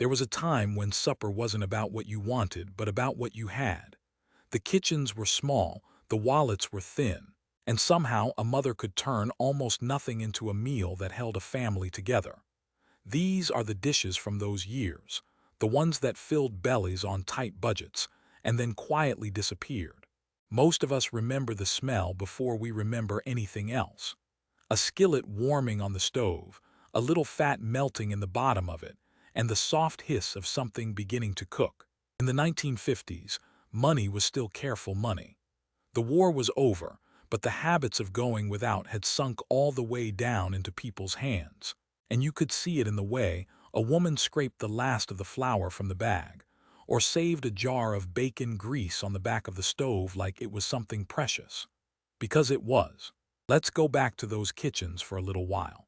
There was a time when supper wasn't about what you wanted, but about what you had. The kitchens were small, the wallets were thin, and somehow a mother could turn almost nothing into a meal that held a family together. These are the dishes from those years, the ones that filled bellies on tight budgets and then quietly disappeared. Most of us remember the smell before we remember anything else. A skillet warming on the stove, a little fat melting in the bottom of it, and the soft hiss of something beginning to cook. In the 1950s, money was still careful money. The war was over, but the habits of going without had sunk all the way down into people's hands. And you could see it in the way a woman scraped the last of the flour from the bag, or saved a jar of bacon grease on the back of the stove like it was something precious. Because it was. Let's go back to those kitchens for a little while.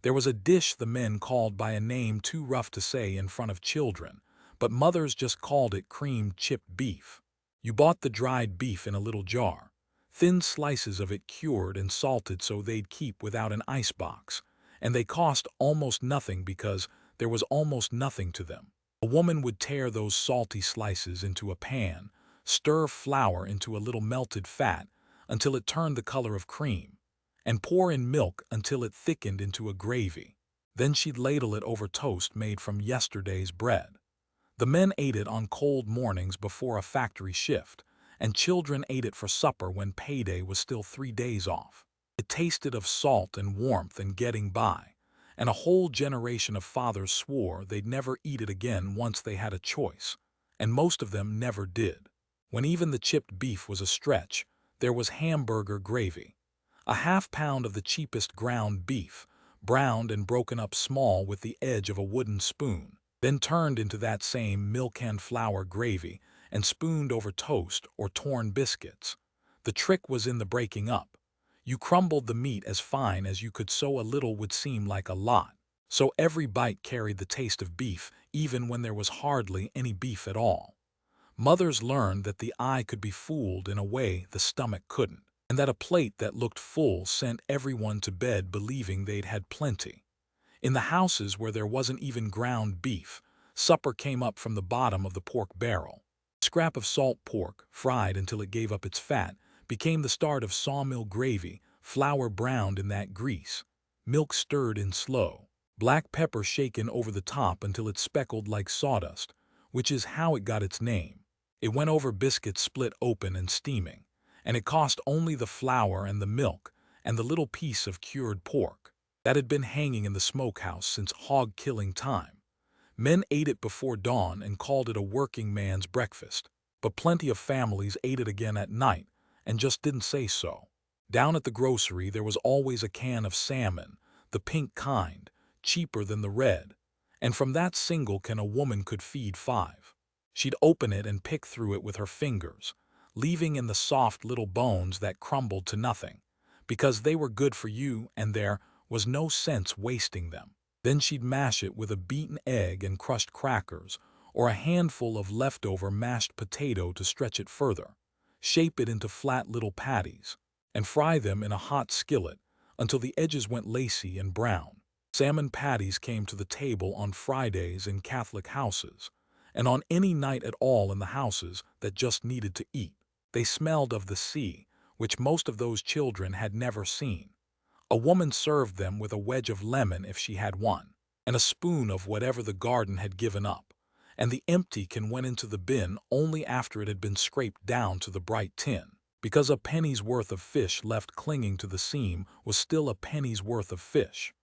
There was a dish the men called by a name too rough to say in front of children, but mothers just called it creamed chipped beef. You bought the dried beef in a little jar, thin slices of it cured and salted so they'd keep without an icebox, and they cost almost nothing because there was almost nothing to them. A woman would tear those salty slices into a pan, stir flour into a little melted fat until it turned the color of cream, and pour in milk until it thickened into a gravy. Then she'd ladle it over toast made from yesterday's bread. The men ate it on cold mornings before a factory shift, and children ate it for supper when payday was still 3 days off. It tasted of salt and warmth and getting by, and a whole generation of fathers swore they'd never eat it again once they had a choice, and most of them never did. When even the chipped beef was a stretch, there was hamburger gravy. A half-pound of the cheapest ground beef, browned and broken up small with the edge of a wooden spoon, then turned into that same milk and flour gravy and spooned over toast or torn biscuits. The trick was in the breaking up. You crumbled the meat as fine as you could so a little would seem like a lot. So every bite carried the taste of beef, even when there was hardly any beef at all. Mothers learned that the eye could be fooled in a way the stomach couldn't, and that a plate that looked full sent everyone to bed believing they'd had plenty. In the houses where there wasn't even ground beef, supper came up from the bottom of the pork barrel. A scrap of salt pork, fried until it gave up its fat, became the start of sawmill gravy, flour browned in that grease, milk stirred in slow, black pepper shaken over the top until it speckled like sawdust, which is how it got its name. It went over biscuits split open and steaming, and it cost only the flour and the milk and the little piece of cured pork that had been hanging in the smokehouse since hog-killing time. Men ate it before dawn and called it a working man's breakfast, but plenty of families ate it again at night and just didn't say so. Down at the grocery there was always a can of salmon, the pink kind, cheaper than the red, and from that single can a woman could feed 5. She'd open it and pick through it with her fingers, leaving in the soft little bones that crumbled to nothing, because they were good for you and there was no sense wasting them. Then she'd mash it with a beaten egg and crushed crackers, or a handful of leftover mashed potato to stretch it further, shape it into flat little patties, and fry them in a hot skillet until the edges went lacy and brown. Salmon patties came to the table on Fridays in Catholic houses, and on any night at all in the houses that just needed to eat. They smelled of the sea, which most of those children had never seen. A woman served them with a wedge of lemon if she had one, and a spoon of whatever the garden had given up, and the empty can went into the bin only after it had been scraped down to the bright tin, because a penny's worth of fish left clinging to the seam was still a penny's worth of fish.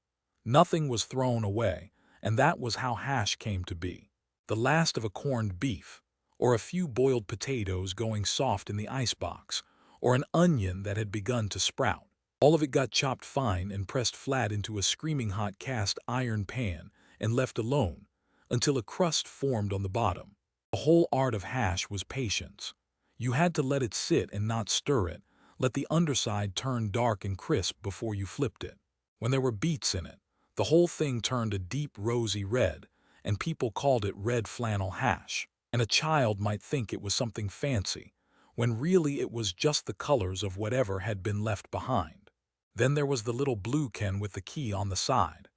Nothing was thrown away, and that was how hash came to be. The last of a corned beef, or a few boiled potatoes going soft in the icebox, or an onion that had begun to sprout. All of it got chopped fine and pressed flat into a screaming hot cast iron pan and left alone until a crust formed on the bottom. The whole art of hash was patience. You had to let it sit and not stir it, let the underside turn dark and crisp before you flipped it. When there were beets in it, the whole thing turned a deep rosy red, and people called it red flannel hash. And a child might think it was something fancy, when really it was just the colors of whatever had been left behind. Then there was the little blue can with the key on the side.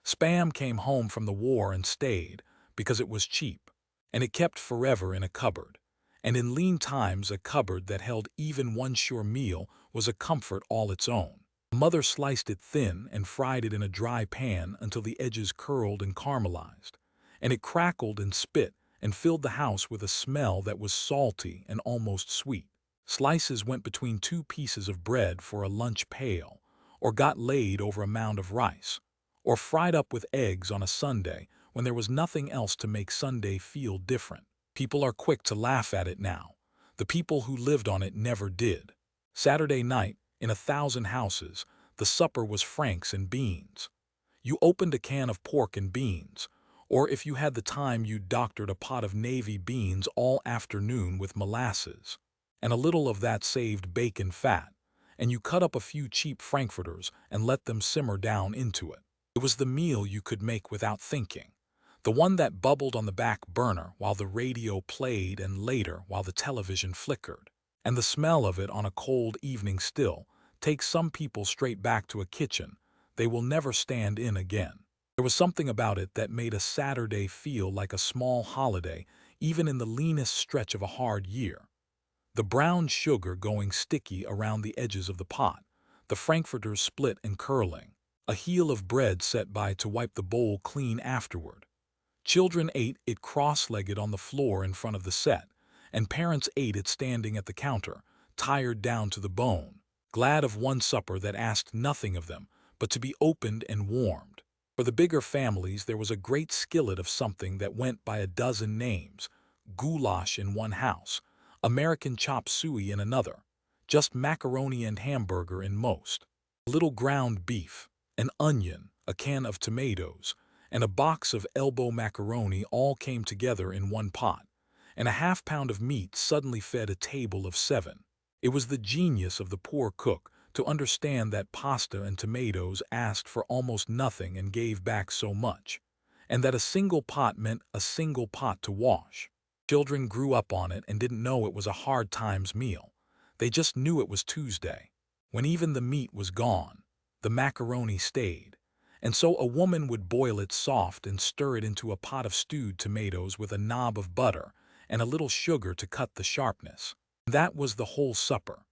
Spam came home from the war and stayed, because it was cheap, and it kept forever in a cupboard. And in lean times, a cupboard that held even one sure meal was a comfort all its own. Mother sliced it thin and fried it in a dry pan until the edges curled and caramelized, and it crackled and spit and filled the house with a smell that was salty and almost sweet. Slices went between two pieces of bread for a lunch pail, or got laid over a mound of rice, or fried up with eggs on a Sunday when there was nothing else to make Sunday feel different. People are quick to laugh at it now. The people who lived on it never did. Saturday night, in 1,000 houses, the supper was franks and beans. You opened a can of pork and beans, or if you had the time you doctored a pot of navy beans all afternoon with molasses. And a little of that saved bacon fat, and you cut up a few cheap frankfurters and let them simmer down into it. It was the meal you could make without thinking, the one that bubbled on the back burner while the radio played and later while the television flickered. And the smell of it on a cold evening still takes some people straight back to a kitchen they will never stand in again. There was something about it that made a Saturday feel like a small holiday, even in the leanest stretch of a hard year. The brown sugar going sticky around the edges of the pot, the frankfurters split and curling, a heel of bread set by to wipe the bowl clean afterward. Children ate it cross-legged on the floor in front of the set, and parents ate it standing at the counter, tired down to the bone, glad of one supper that asked nothing of them but to be opened and warmed. For the bigger families, there was a great skillet of something that went by a dozen names: goulash in one house, American chop suey in another, just macaroni and hamburger in most. A little ground beef, an onion, a can of tomatoes, and a box of elbow macaroni all came together in one pot, and a half-pound of meat suddenly fed a table of 7. It was the genius of the poor cook to understand that pasta and tomatoes asked for almost nothing and gave back so much, and that a single pot meant a single pot to wash. Children grew up on it and didn't know it was a hard times meal. They just knew it was Tuesday. When even the meat was gone, the macaroni stayed, and so a woman would boil it soft and stir it into a pot of stewed tomatoes with a knob of butter and a little sugar to cut the sharpness. That was the whole supper.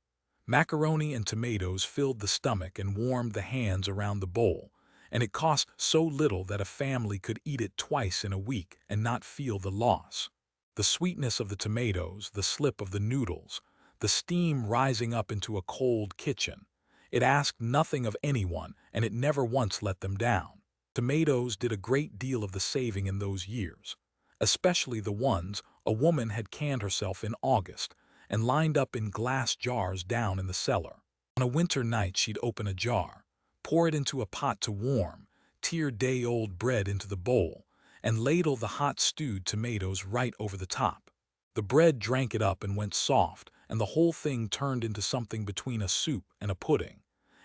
Macaroni and tomatoes filled the stomach and warmed the hands around the bowl, and it cost so little that a family could eat it twice in a week and not feel the loss. The sweetness of the tomatoes, the slip of the noodles, the steam rising up into a cold kitchen. It asked nothing of anyone, and it never once let them down. Tomatoes did a great deal of the saving in those years, especially the ones a woman had canned herself in August and lined up in glass jars down in the cellar. On a winter night she'd open a jar, pour it into a pot to warm, tear day-old bread into the bowl, and ladle the hot stewed tomatoes right over the top. The bread drank it up and went soft, and the whole thing turned into something between a soup and a pudding,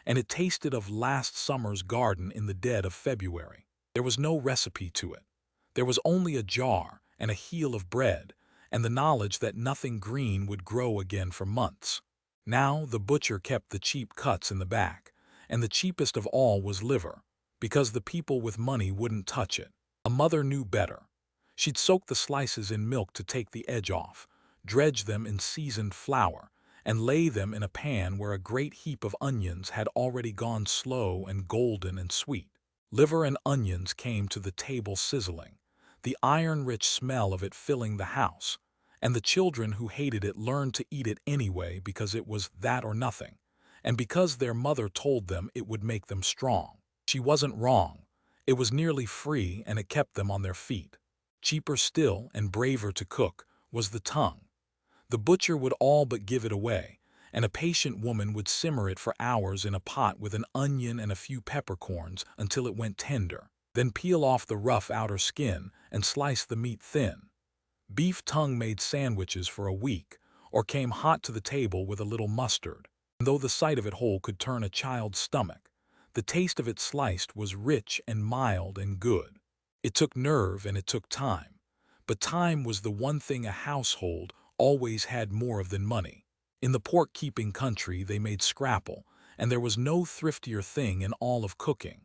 and it tasted of last summer's garden in the dead of February. There was no recipe to it. There was only a jar and a heel of bread, and the knowledge that nothing green would grow again for months. Now the butcher kept the cheap cuts in the back, and the cheapest of all was liver, because the people with money wouldn't touch it. A mother knew better. She'd soak the slices in milk to take the edge off, dredge them in seasoned flour, and lay them in a pan where a great heap of onions had already gone slow and golden and sweet. Liver and onions came to the table sizzling, the iron-rich smell of it filling the house, and the children who hated it learned to eat it anyway because it was that or nothing, and because their mother told them it would make them strong. She wasn't wrong. It was nearly free, and it kept them on their feet. Cheaper still, and braver to cook, was the tongue. The butcher would all but give it away, and a patient woman would simmer it for hours in a pot with an onion and a few peppercorns until it went tender, then peel off the rough outer skin and slice the meat thin. Beef tongue made sandwiches for a week, or came hot to the table with a little mustard. And though the sight of it whole could turn a child's stomach, the taste of it sliced was rich and mild and good. It took nerve and it took time, but time was the one thing a household always had more of than money. In the pork-keeping country they made scrapple, and there was no thriftier thing in all of cooking.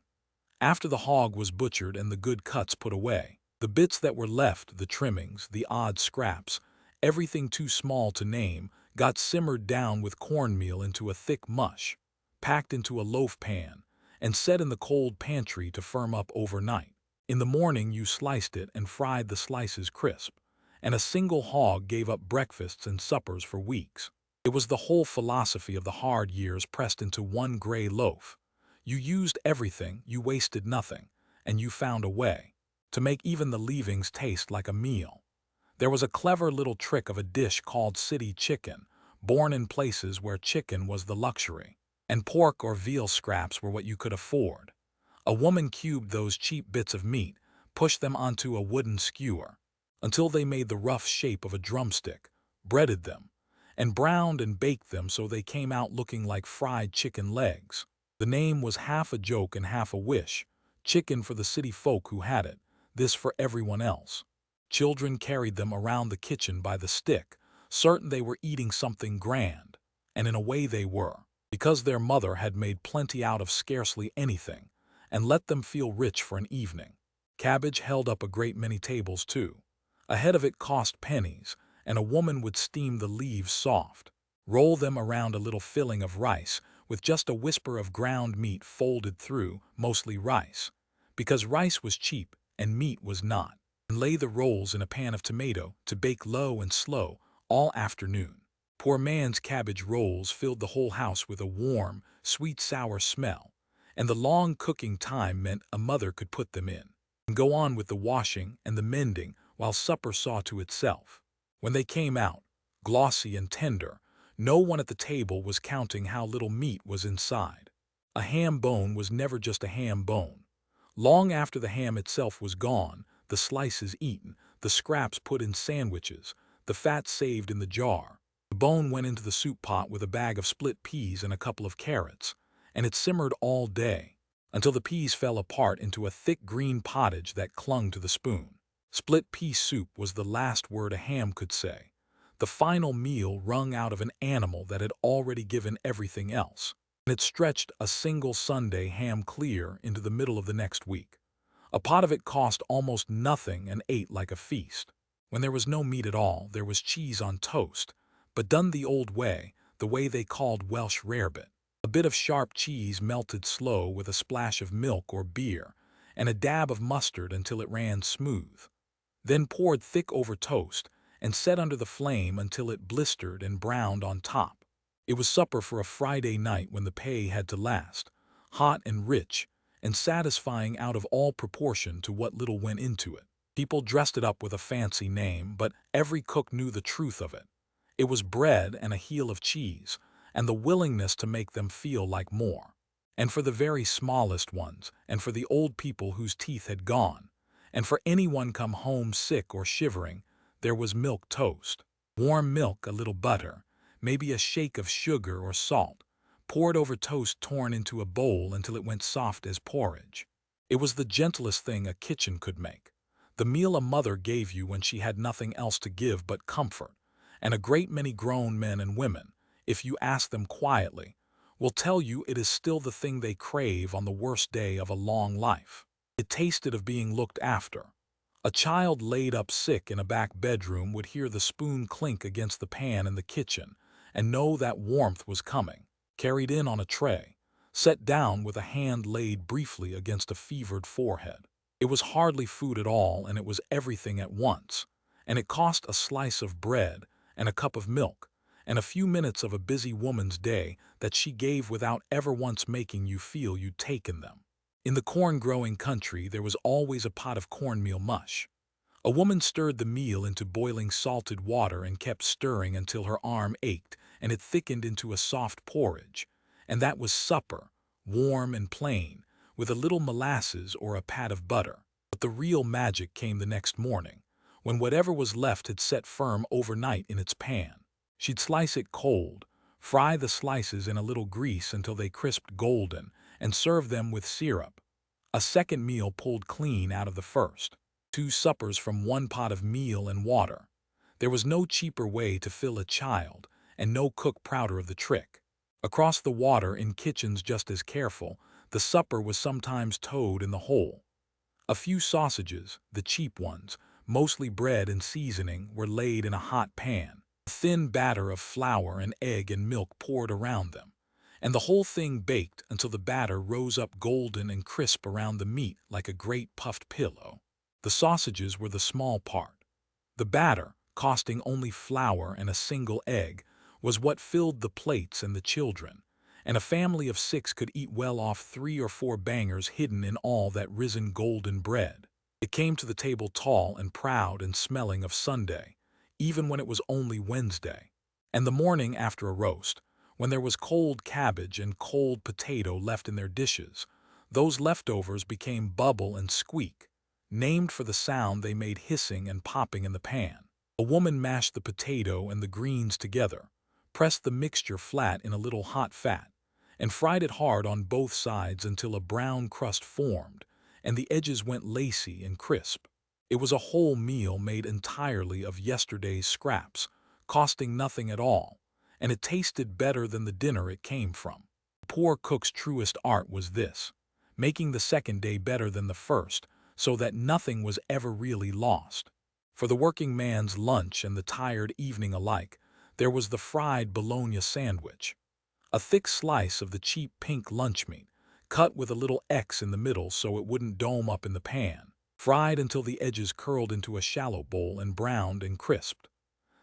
After the hog was butchered and the good cuts put away, The bits that were left, the trimmings, the odd scraps, everything too small to name, got simmered down with cornmeal into a thick mush, packed into a loaf pan, and set in the cold pantry to firm up overnight. In the morning you sliced it and fried the slices crisp, and a single hog gave up breakfasts and suppers for weeks. It was the whole philosophy of the hard years pressed into one gray loaf. You used everything, you wasted nothing, and you found a way to make even the leavings taste like a meal. There was a clever little trick of a dish called city chicken, born in places where chicken was the luxury, and pork or veal scraps were what you could afford. A woman cubed those cheap bits of meat, pushed them onto a wooden skewer, until they made the rough shape of a drumstick, breaded them, and browned and baked them so they came out looking like fried chicken legs. The name was half a joke and half a wish, chicken for the city folk who had it, this for everyone else. Children carried them around the kitchen by the stick, certain they were eating something grand, and in a way they were, because their mother had made plenty out of scarcely anything, and let them feel rich for an evening. Cabbage held up a great many tables too. A head of it cost pennies, and a woman would steam the leaves soft, roll them around a little filling of rice, with just a whisper of ground meat folded through, mostly rice, because rice was cheap and meat was not, and lay the rolls in a pan of tomato to bake low and slow all afternoon. Poor man's cabbage rolls filled the whole house with a warm, sweet sour smell, and the long cooking time meant a mother could put them in and go on with the washing and the mending while supper saw to itself. When they came out, glossy and tender, no one at the table was counting how little meat was inside. A ham bone was never just a ham bone. Long after the ham itself was gone, the slices eaten, the scraps put in sandwiches, the fat saved in the jar, the bone went into the soup pot with a bag of split peas and a couple of carrots, and it simmered all day, until the peas fell apart into a thick green pottage that clung to the spoon. Split pea soup was the last word a ham could say, the final meal wrung out of an animal that had already given everything else, and it stretched a single Sunday ham clear into the middle of the next week. A pot of it cost almost nothing and ate like a feast. When there was no meat at all, there was cheese on toast, but done the old way, the way they called Welsh rarebit. A bit of sharp cheese melted slow with a splash of milk or beer, and a dab of mustard until it ran smooth, then poured thick over toast and set under the flame until it blistered and browned on top. It was supper for a Friday night when the pay had to last, hot and rich, and satisfying out of all proportion to what little went into it. People dressed it up with a fancy name, but every cook knew the truth of it. It was bread and a heel of cheese, and the willingness to make them feel like more. And for the very smallest ones, and for the old people whose teeth had gone, and for anyone come home sick or shivering, there was milk toast. Warm milk, a little butter, maybe a shake of sugar or salt, poured over toast torn into a bowl until it went soft as porridge. It was the gentlest thing a kitchen could make, the meal a mother gave you when she had nothing else to give but comfort, and a great many grown men and women, if you ask them quietly, will tell you it is still the thing they crave on the worst day of a long life. It tasted of being looked after. A child laid up sick in a back bedroom would hear the spoon clink against the pan in the kitchen and know that warmth was coming, carried in on a tray, set down with a hand laid briefly against a fevered forehead. It was hardly food at all, and it was everything at once, and it cost a slice of bread and a cup of milk and a few minutes of a busy woman's day that she gave without ever once making you feel you'd taken them. In the corn-growing country there was always a pot of cornmeal mush. A woman stirred the meal into boiling salted water and kept stirring until her arm ached and it thickened into a soft porridge, and that was supper, warm and plain, with a little molasses or a pat of butter. But the real magic came the next morning, when whatever was left had set firm overnight in its pan. She'd slice it cold, fry the slices in a little grease until they crisped golden, and serve them with syrup. A second meal pulled clean out of the first. 2 suppers from one pot of meal and water. There was no cheaper way to fill a child, and no cook prouder of the trick. Across the water, in kitchens just as careful, the supper was sometimes toad in the hole. A few sausages, the cheap ones, mostly bread and seasoning, were laid in a hot pan. A thin batter of flour and egg and milk poured around them, and the whole thing baked until the batter rose up golden and crisp around the meat like a great puffed pillow. The sausages were the small part. The batter, costing only flour and a single egg, was what filled the plates and the children, and a family of 6 could eat well off 3 or 4 bangers hidden in all that risen golden bread. It came to the table tall and proud and smelling of Sunday, even when it was only Wednesday. And the morning after a roast, when there was cold cabbage and cold potato left in their dishes, those leftovers became bubble and squeak, named for the sound they made hissing and popping in the pan. A woman mashed the potato and the greens together, pressed the mixture flat in a little hot fat, and fried it hard on both sides until a brown crust formed and the edges went lacy and crisp. It was a whole meal made entirely of yesterday's scraps, costing nothing at all, and it tasted better than the dinner it came from. The poor cook's truest art was this, making the second day better than the first, so that nothing was ever really lost. For the working man's lunch and the tired evening alike, there was the fried bologna sandwich, a thick slice of the cheap pink lunch meat, cut with a little X in the middle so it wouldn't dome up in the pan, fried until the edges curled into a shallow bowl and browned and crisped,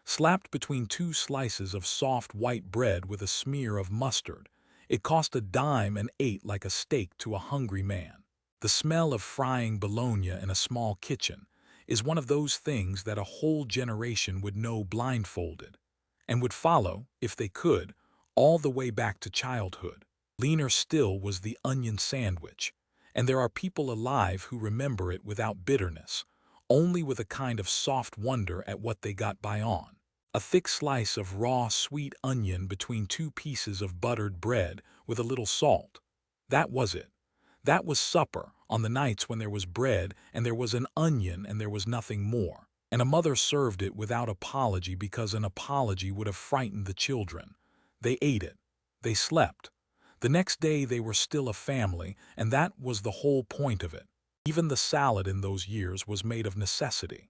slapped between 2 slices of soft white bread with a smear of mustard. It cost a dime and ate like a steak to a hungry man. The smell of frying bologna in a small kitchen is one of those things that a whole generation would know blindfolded, and would follow, if they could, all the way back to childhood. Leaner still was the onion sandwich, and there are people alive who remember it without bitterness, only with a kind of soft wonder at what they got by on. A thick slice of raw sweet onion between 2 pieces of buttered bread with a little salt. That was it. That was supper on the nights when there was bread and there was an onion and there was nothing more. And a mother served it without apology because an apology would have frightened the children. They ate it. They slept. The next day they were still a family, and that was the whole point of it. Even the salad in those years was made of necessity.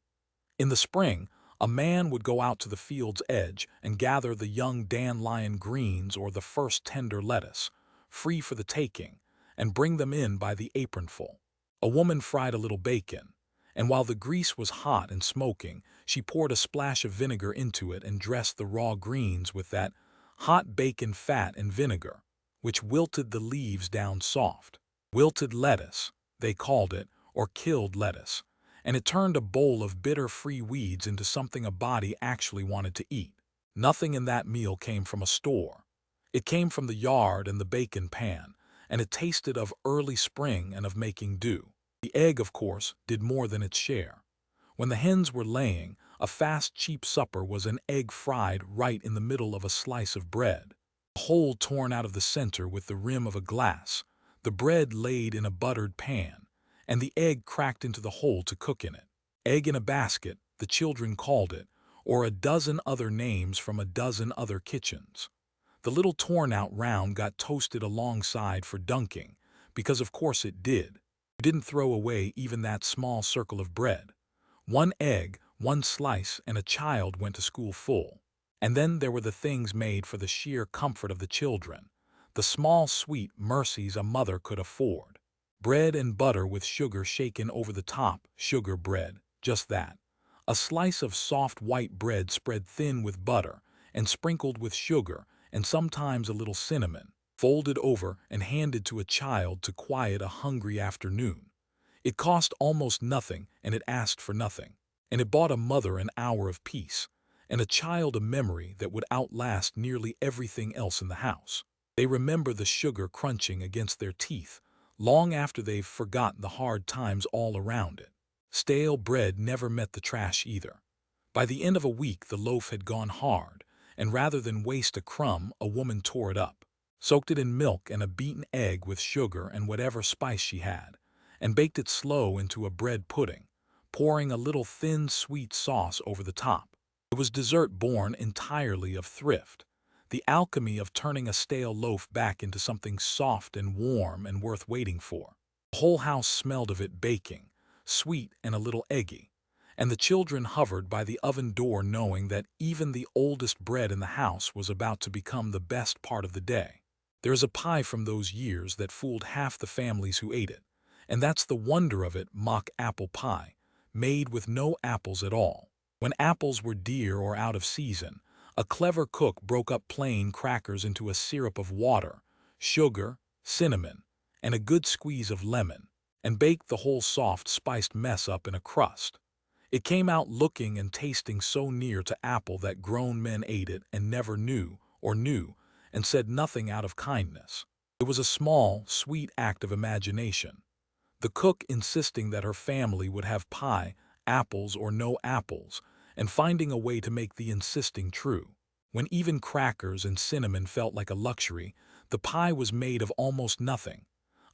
In the spring, a man would go out to the field's edge and gather the young dandelion greens or the first tender lettuce, free for the taking, and bring them in by the apronful. A woman fried a little bacon, and while the grease was hot and smoking, she poured a splash of vinegar into it and dressed the raw greens with that hot bacon fat and vinegar, which wilted the leaves down soft. Wilted lettuce, they called it, or killed lettuce, and it turned a bowl of bitter free weeds into something a body actually wanted to eat. Nothing in that meal came from a store. It came from the yard and the bacon pan, and it tasted of early spring and of making dew. The egg, of course, did more than its share. When the hens were laying, a fast cheap supper was an egg fried right in the middle of a slice of bread, a hole torn out of the center with the rim of a glass, the bread laid in a buttered pan, and the egg cracked into the hole to cook in it. Egg in a basket, the children called it, or a dozen other names from a dozen other kitchens. The little torn-out round got toasted alongside for dunking, because of course it did. You didn't throw away even that small circle of bread. 1 egg, 1 slice, and a child went to school full. And then there were the things made for the sheer comfort of the children, the small sweet mercies a mother could afford. Bread and butter with sugar shaken over the top, sugar bread, just that. A slice of soft white bread spread thin with butter and sprinkled with sugar and sometimes a little cinnamon, folded over and handed to a child to quiet a hungry afternoon. It cost almost nothing and it asked for nothing, and it bought a mother an hour of peace, and a child a memory that would outlast nearly everything else in the house. They remember the sugar crunching against their teeth long after they've forgotten the hard times all around it. Stale bread never met the trash either. By the end of a week the loaf had gone hard, and rather than waste a crumb, a woman tore it up, soaked it in milk and a beaten egg with sugar and whatever spice she had, and baked it slow into a bread pudding, pouring a little thin sweet sauce over the top. It was dessert born entirely of thrift, the alchemy of turning a stale loaf back into something soft and warm and worth waiting for. The whole house smelled of it baking, sweet and a little eggy. And the children hovered by the oven door knowing that even the oldest bread in the house was about to become the best part of the day. There is a pie from those years that fooled half the families who ate it, and that's the wonder of it, mock apple pie, made with no apples at all. When apples were dear or out of season, a clever cook broke up plain crackers into a syrup of water, sugar, cinnamon, and a good squeeze of lemon, and baked the whole soft, spiced mess up in a crust. It came out looking and tasting so near to apple that grown men ate it and never knew, and said nothing out of kindness. It was a small, sweet act of imagination. The cook insisting that her family would have pie, apples or no apples, and finding a way to make the insisting true. When even crackers and cinnamon felt like a luxury, the pie was made of almost nothing.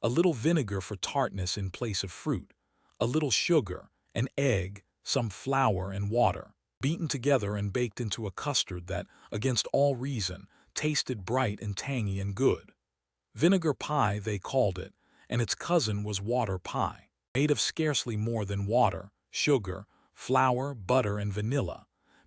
A little vinegar for tartness in place of fruit, a little sugar, an egg, some flour and water, beaten together and baked into a custard that, against all reason, tasted bright and tangy and good. Vinegar pie, they called it, and its cousin was water pie, made of scarcely more than water, sugar, flour, butter, and vanilla,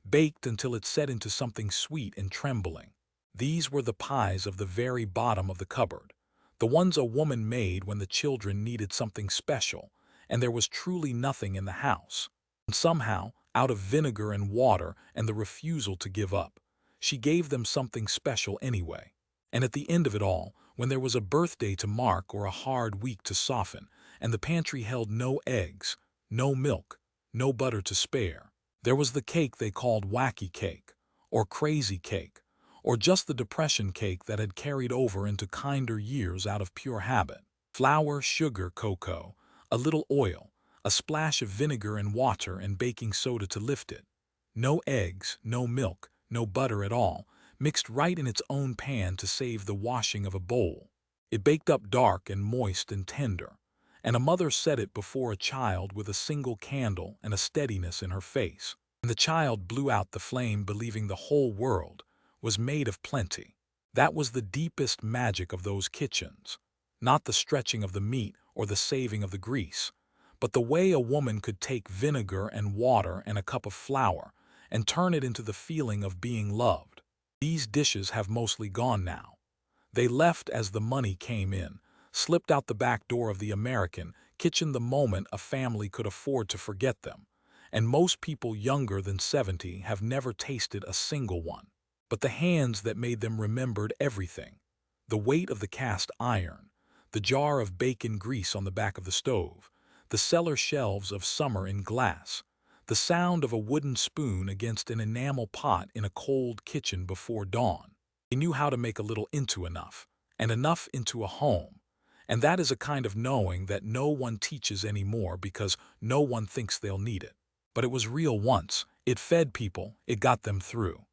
baked until it set into something sweet and trembling. These were the pies of the very bottom of the cupboard, the ones a woman made when the children needed something special, and there was truly nothing in the house. And somehow, out of vinegar and water and the refusal to give up, she gave them something special anyway. And at the end of it all, when there was a birthday to mark or a hard week to soften, and the pantry held no eggs, no milk, no butter to spare, there was the cake they called wacky cake, or crazy cake, or just the depression cake that had carried over into kinder years out of pure habit. Flour, sugar, cocoa, a little oil, a splash of vinegar and water and baking soda to lift it. No eggs, no milk, no butter at all, mixed right in its own pan to save the washing of a bowl. It baked up dark and moist and tender, and a mother set it before a child with a single candle and a steadiness in her face. And the child blew out the flame believing the whole world was made of plenty. That was the deepest magic of those kitchens, not the stretching of the meat or the saving of the grease, but the way a woman could take vinegar and water and a cup of flour and turn it into the feeling of being loved. These dishes have mostly gone now. They left as the money came in, slipped out the back door of the American kitchen the moment a family could afford to forget them, and most people younger than 70 have never tasted a single one. But the hands that made them remembered everything. The weight of the cast iron, the jar of bacon grease on the back of the stove, the cellar shelves of summer in glass, the sound of a wooden spoon against an enamel pot in a cold kitchen before dawn. They knew how to make a little into enough, and enough into a home. And that is a kind of knowing that no one teaches anymore because no one thinks they'll need it. But it was real once. It fed people, it got them through.